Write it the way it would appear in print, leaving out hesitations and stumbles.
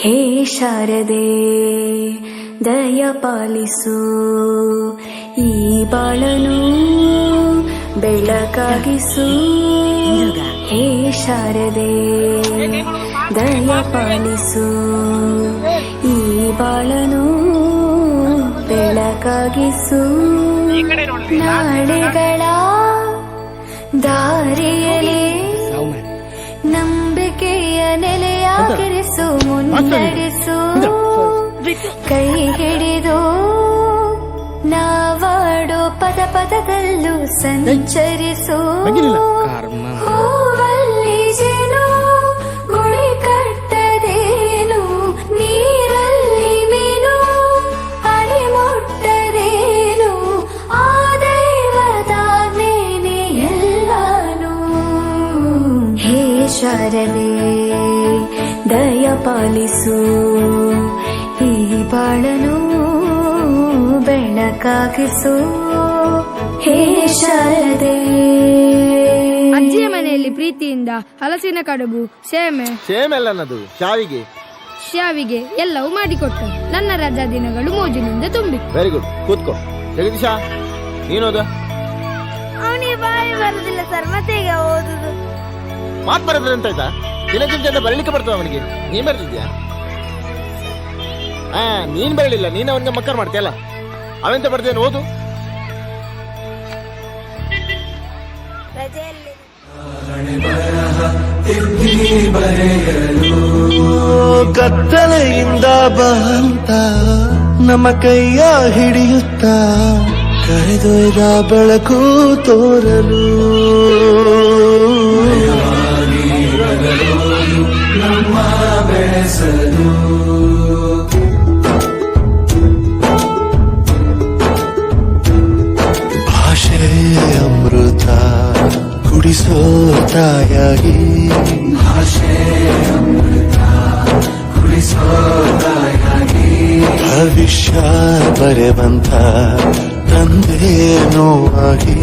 ಹೇ ಶಾರದೆ ದಯ ಪಾಲಿಸು, ಈ ಬಾಳನು ಬೆಳಕಾಗಿಸು. ಹೇ ಶಾರದೆ ದಯ ಪಾಲಿಸು, ಈ ಬಾಳನು ಬೆಳಕಾಗಿಸು. ನಾಳೆಗಳ ದಾರಿಯಲ್ಲಿ ನಂಬಿಕೆಯ ನೆಲೆಯಾಗಿರಿಸು, ಮುನ್ನಡೆಸು. ಕೈ ಹಿಡಿದು ನಾವಾಡೋ ಪದ ಪದದಲ್ಲೂ ಸಂಚರಿಸು. ಹೂವಲ್ಲಿ ಜೇನು ಗುಳಿ ಕಟ್ಟದೇನು, ನೀರಲ್ಲಿ ಮೀನು ಅಡಿ ಮುಟ್ಟದೇನು, ಆ ದೈವದಾಜ್ಞೆನೇ ಎಲ್ಲಾನು. ಹೇ ಶಾರದೆ ದಯ ಪಾಲಿಸು, ಈ ಬಾಳನು ಬೆಳಕಾಗಿಸು. ಹೇ ಶಾರದೆ. ಅಜ್ಜಿಯ ಮನೆಯಲ್ಲಿ ಪ್ರೀತಿಯಿಂದ ಹಲಸಿನ ಕಡುಬು, ಸೇಮೆ ಅಲ್ಲ ಅನ್ನೋದು ಶಾವಿಗೆ ಎಲ್ಲವೂ ಮಾಡಿಕೊಟ್ಟು ನನ್ನ ರಜಾ ದಿನಗಳು ಮೋಜಿನಿಂದ ತುಂಬಿತ್ತು. ವೆರಿ ಗುಡ್, ಕೂತ್ಕೋ. ಜಗದೀಶ, ನೀನೋದ? ಅವನಿಗೆ ಬಾಯಿ ಬರುದಿಲ್ಲ ಸರ್, ಮತ್ತೆ ಈಗ ಓದುದು. ಮಾತು ಬರೋದ್ರೆ ಅಂತ ಆಯ್ತಾ? ದಿನದಿಂದ ಬರಲಿಕ್ಕೆ ಬರ್ತದ ಅವನಿಗೆ, ನೀನ್ ಬರ್ತಿದ್ಯಾ? ನೀನ್ ಬರಲಿಲ್ಲ, ನೀನ್ ಅವನಿಗೆ ಮಕ್ಕರ್ ಮಾಡ್ತೀಯಲ್ಲ, ಅವೆಂತ ಬರ್ದೇನು? ಓದು. ಕತ್ತಲೆಯಿಂದ ಬಂತ ನಮ್ಮ ಕೈಯ ಹಿಡಿಯುತ್ತ ಕರೆದೊಯ್ದ ಬೆಳಕು ತೋರಲು. ನಮ್ಮ ಬೆಳೆಸಲು ಭಾಷೆ ಅಮೃತ ಕುಡಿಸೋ ತಾಯಾಗಿ, ಭಾಷೆ ಅಮೃತ ಕುಡಿಸೋ ತಾಯಾಗಿ, ಭವಿಷ್ಯ ಬರೆವಂತ ತಂದೆ ನೋವಾಗಿ.